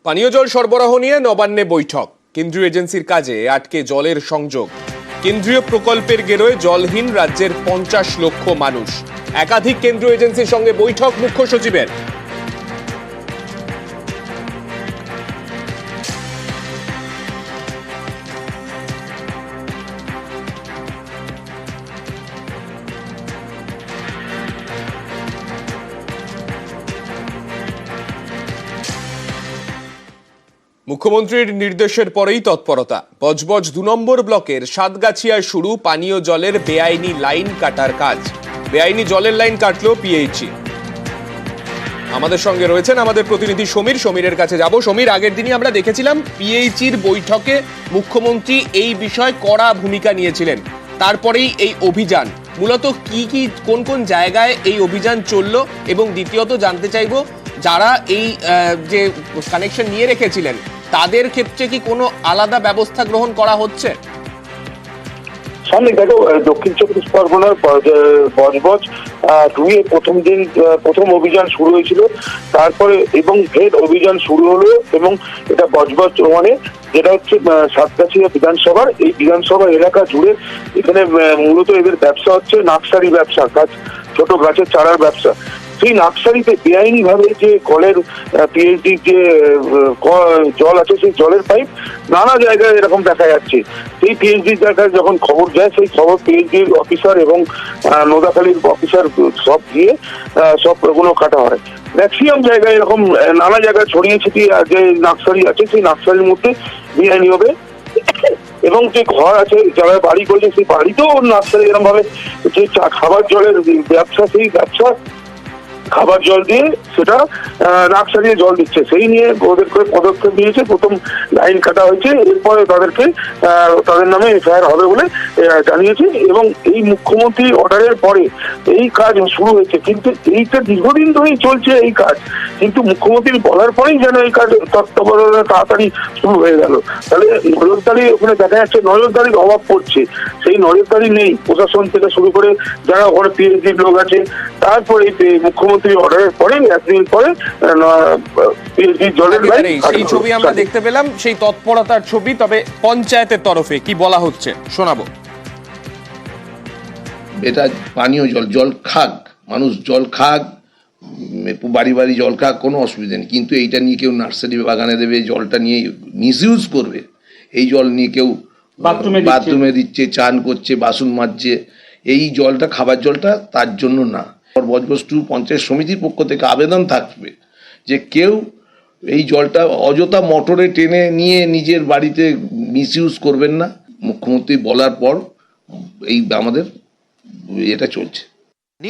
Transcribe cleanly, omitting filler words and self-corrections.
পানীয় জল সরবরাহ নিয়ে নবান্নে বৈঠক। কেন্দ্রীয় এজেন্সির কাজে আটকে জলের সংযোগ। কেন্দ্রীয় প্রকল্পের গেরোয় জলহীন রাজ্যের 50 লক্ষ মানুষ। একাধিক কেন্দ্রীয় এজেন্সির সঙ্গে বৈঠক মুখ্য সচিবের। মুখ্যমন্ত্রীর নির্দেশের পরেই তৎপরতা। বজবজ 2 নম্বর ব্লকের সাতগাছিয়ায় শুরু পানীয় জলের বেআইনি লাইন কাটার কাজ। বেআইনি জলের লাইন কাটলো পিএইচই। আমাদের সঙ্গে রয়েছেন আমাদের প্রতিনিধি সমীরের কাছে যাব। সমীর, আগের দিনই আমরা দেখেছিলাম পিএইচির বৈঠকে মুখ্যমন্ত্রী এই বিষয়ে কড়া ভূমিকা নিয়েছিলেন। তারপরেই এই অভিযান, মূলত কোন কোন জায়গায় এই অভিযান চললো, এবং দ্বিতীয়ত জানতে চাইবো যারা এই যে কানেকশন নিয়ে রেখেছিলেন তাদের ক্ষেত্রে কি কোনো আলাদা ব্যবস্থা গ্রহণ করা হচ্ছে? সামনে দেখো, দক্ষিণ 24 পরগনার বজবজ 2 প্রথম অভিযান শুরু হয়েছিল, তারপরে এবং ফের অভিযান শুরু হলো, এবং এটা বজবজ 1 যেটা হচ্ছে সাতগাছিয়া বিধানসভার এই বিধানসভা এলাকা জুড়ে। এখানে মূলত এদের ব্যবসা হচ্ছে নার্সারি ব্যবসা, ছোট গাছের চারার ব্যবসা। সেই নার্সারিতে বেআইনি ভাবে যে কলের পিএইচডি যে জল আছে, সেই জলের পাইপ নানা জায়গায় এরকম দেখা যাচ্ছে। সেই পিএইচডি জায়গায় যখন খবর যায়, সেই খবর পিএইচডির অফিসার এবং নোদাখালীর অফিসার সব গিয়ে সব ওগুলো কাটা হয়। ম্যাক্সিমাম জায়গায় এরকম নানা জায়গায় ছড়িয়ে ছিটিয়ে যে নার্সারি আছে, সেই নার্সারির মধ্যে বেআইনি হবে। এবং যে ঘর আছে, যারা বাড়ি করছে, সেই বাড়িতেও নার্সারি এরকম ভাবে যে খাবার জলের ব্যবসা, সেই ব্যবসা খাবার জল দিয়ে সেটা নার্সারি জল দিচ্ছে। সেই নিয়ে ওদের করে পদক্ষেপ নিয়েছে, প্রথম লাইন কাটা হয়েছে। এরপরে তাদের নামে এফআইআর হবে বলে জানিয়েছে। এবং এই মুখ্যমন্ত্রীর অর্ডারের পরে এই কাজ শুরু হয়েছে, কিন্তু এইটা দীর্ঘদিন ধরেই চলছে এই কাজ, কিন্তু মুখ্যমন্ত্রী বলার পরেই যেন এই কাজ তত্ত্বাবধানে তাড়াতাড়ি শুরু হয়ে গেল। তাহলে নজরদারি, ওখানে দেখা যাচ্ছে নজরদারির অভাব পড়ছে। সেই নজরদারি নেই প্রশাসন থেকে শুরু করে যারা ওখানে পিএইচডির লোক আছে। তারপরে মুখ্যমন্ত্রী অর্ডারের পরে একদিন পরে জলের লাইন, সেই ছবি আমরা দেখতে পেলাম, সেই তৎপরতার ছবি। তবে পঞ্চায়েতের তরফে কি বলা হচ্ছে শোনাবো। এটা পানীয় জল খাক, মানুষ জল খাক, বাড়ি বাড়ি জল খাক, কোনো অসুবিধা নেই। কিন্তু এইটা নিয়ে কেউ নার্সারি বাগানে দেবে, জলটা নিয়ে মিসইউজ করবে, এই জল নিয়ে কেউ বাথরুমে দিচ্ছে, চান করছে, বাসন মাজছে, এই জলটা খাবার জলটা তার জন্য না। বজবজ 2 পঞ্চায়েত সমিতির পক্ষ থেকে আবেদন থাকবে যে কেউ এই জলটা অযথা মোটরে টেনে নিয়ে নিজের বাড়িতে মিসইউজ করবেন না। মুখ্যমন্ত্রী বলার পর এই আমাদের এটা চলছে।